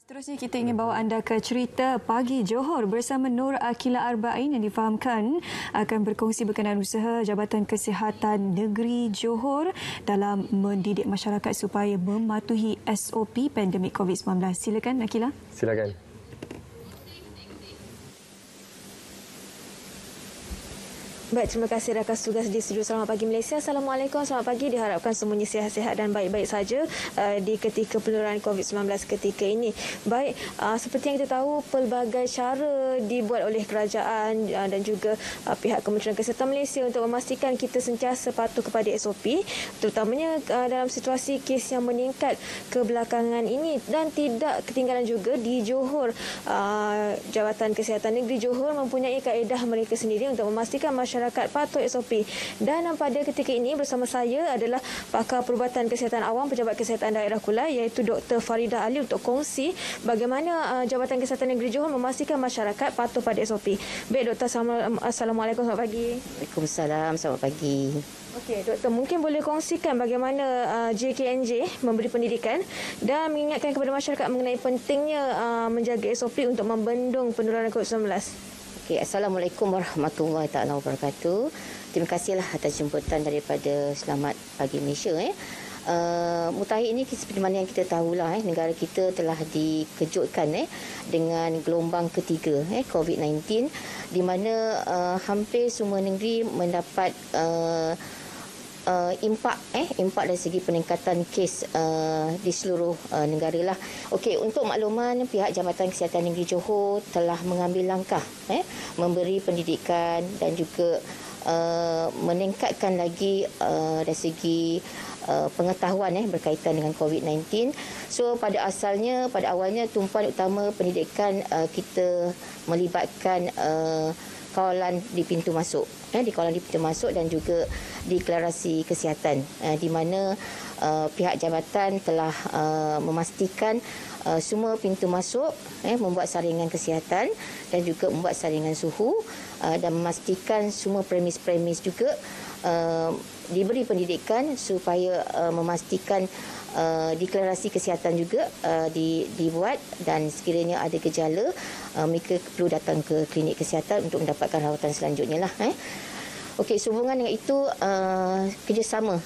Seterusnya kita ingin bawa anda ke cerita Pagi Johor bersama Nur Akila Arba'in yang difahamkan akan berkongsi berkenaan usaha Jabatan Kesihatan Negeri Johor dalam mendidik masyarakat supaya mematuhi SOP pandemik COVID-19. Silakan Akila. Silakan. Baik, terima kasih rakan tugas di studio Selamat Pagi Malaysia. Assalamualaikum, selamat pagi. Diharapkan semuanya sihat-sihat dan baik-baik saja di ketika penularan COVID-19 ketika ini. Baik, seperti yang kita tahu, pelbagai cara dibuat oleh kerajaan dan juga pihak Kementerian Kesihatan Malaysia untuk memastikan kita sentiasa patuh kepada SOP, terutamanya dalam situasi kes yang meningkat kebelakangan ini. Dan tidak ketinggalan juga di Johor, Jabatan Kesihatan Negeri Johor mempunyai kaedah mereka sendiri untuk memastikan masyarakat patuh SOP. Dan pada ketika ini bersama saya adalah pakar perubatan kesihatan awam Pejabat Kesihatan Daerah Kulai, iaitu Dr. Faridah Ali, untuk kongsi bagaimana Jabatan Kesihatan Negeri Johor memastikan masyarakat patuh pada SOP. Baik Doktor, Assalamualaikum, selamat pagi. Waalaikumsalam, selamat pagi. Okey, Doktor, mungkin boleh kongsikan bagaimana JKNJ memberi pendidikan dan mengingatkan kepada masyarakat mengenai pentingnya menjaga SOP untuk membendung penularan COVID-19. Okay, Assalamualaikum warahmatullahi taala wabarakatuh. Terima kasihlah atas jemputan daripada Selamat Pagi Malaysia. Mutakhir ini seperti mana yang kita tahulah, negara kita telah dikejutkan dengan gelombang ketiga COVID-19, di mana hampir semua negeri mendapat impak dari segi peningkatan kes di seluruh negara lah. Okey, untuk makluman, pihak Jabatan Kesihatan Negeri Johor telah mengambil langkah memberi pendidikan dan juga meningkatkan lagi dari segi pengetahuan berkaitan dengan COVID-19. So pada awalnya tumpuan utama pendidikan kita melibatkan kawalan di pintu masuk, dan juga deklarasi kesihatan, di mana pihak jabatan telah memastikan semua pintu masuk membuat saringan kesihatan dan juga membuat saringan suhu, dan memastikan semua premis-premis juga diberi pendidikan supaya memastikan deklarasi kesihatan juga dibuat, dan sekiranya ada gejala mereka perlu datang ke klinik kesihatan untuk mendapatkan rawatan selanjutnya lah. Okey, sehubungan dengan itu kerjasama,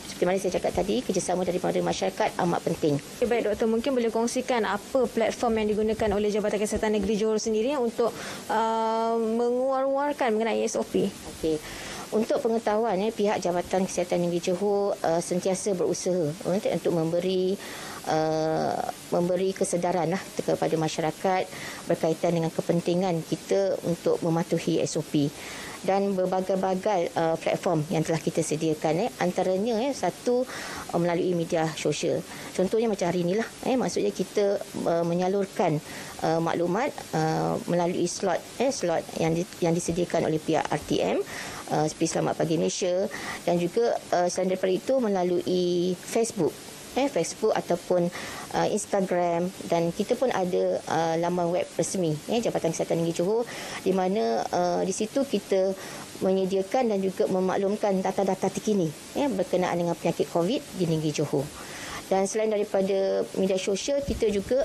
seperti mana saya cakap tadi, kerjasama daripada masyarakat amat penting. Baik Doktor, mungkin boleh kongsikan apa platform yang digunakan oleh Jabatan Kesihatan Negeri Johor sendiri untuk menguar-uarkan mengenai SOP. Okey. Untuk pengetahuan, pihak Jabatan Kesihatan Negeri Johor sentiasa berusaha untuk memberi kesedaran kepada masyarakat berkaitan dengan kepentingan kita untuk mematuhi SOP. Dan berbagai-bagai platform yang telah kita sediakan, antaranya satu melalui media sosial. Contohnya macam hari inilah, maksudnya kita menyalurkan maklumat melalui slot yang disediakan oleh pihak RTM, seperti Selamat Pagi Malaysia, dan juga selain daripada itu melalui Facebook ataupun Instagram, dan kita pun ada laman web resmi Jabatan Kesihatan Negeri Johor, di mana di situ kita menyediakan dan juga memaklumkan data-data terkini berkenaan dengan penyakit COVID di Negeri Johor. Dan selain daripada media sosial, kita juga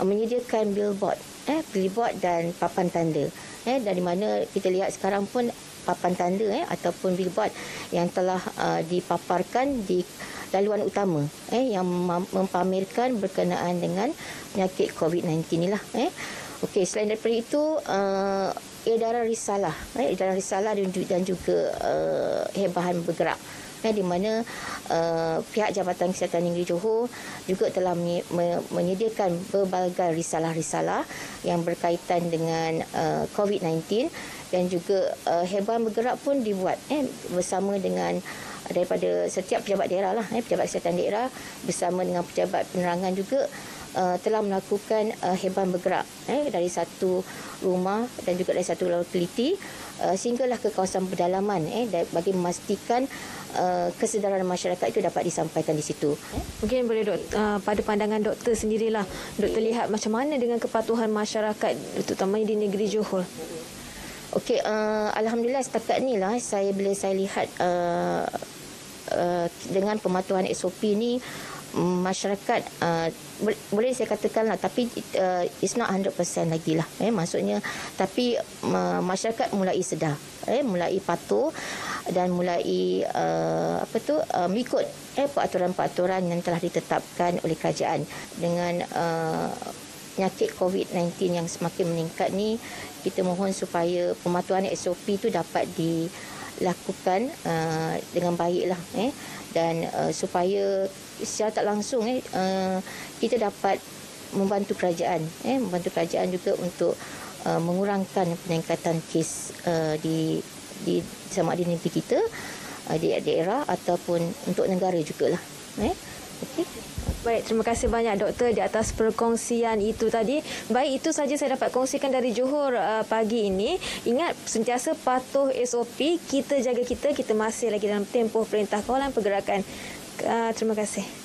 menyediakan billboard dan papan tanda, dari mana kita lihat sekarang pun papan tanda ataupun billboard yang telah dipaparkan di laluan utama yang mempamerkan berkenaan dengan penyakit COVID-19 inilah. Okey, selain daripada itu, edaran risalah dan juga hebahan bergerak, di mana pihak Jabatan Kesihatan Negeri Johor juga telah menyediakan berbagai risalah-risalah yang berkaitan dengan COVID-19, dan juga hebahan bergerak pun dibuat bersama dengan daripada setiap pejabat daerah lah, pejabat kesihatan daerah bersama dengan pejabat penerangan juga telah melakukan hebahan bergerak dari satu rumah dan juga dari satu lokaliti sehinggalah ke kawasan pedalaman bagi memastikan kesedaran masyarakat itu dapat disampaikan di situ. Mungkin boleh pada pandangan doktor sendirilah, doktor lihat macam mana dengan kepatuhan masyarakat terutamanya di negeri Johor. Okey, alhamdulillah setakat ni lah bila saya lihat dengan pematuhan SOP ni masyarakat boleh saya katakanlah, tapi it's not 100% lagi lah. Maksudnya, tapi masyarakat mulai sedar, mulai patuh dan mulai mengikut peraturan-peraturan yang telah ditetapkan oleh kerajaan. Dengan penyakit COVID-19 yang semakin meningkat ni, kita mohon supaya pematuhan SOP itu dapat dilakukan dengan baiklah, dan supaya secara tak langsung kita dapat membantu kerajaan juga untuk mengurangkan peningkatan kes di sama ada di negeri kita, di daerah ataupun untuk negara jugalah. Okey. Baik, terima kasih banyak Doktor di atas perkongsian itu tadi. Baik, itu saja saya dapat kongsikan dari Johor pagi ini. Ingat, sentiasa patuh SOP, kita jaga kita masih lagi dalam tempoh Perintah Kawalan Pergerakan. Terima kasih.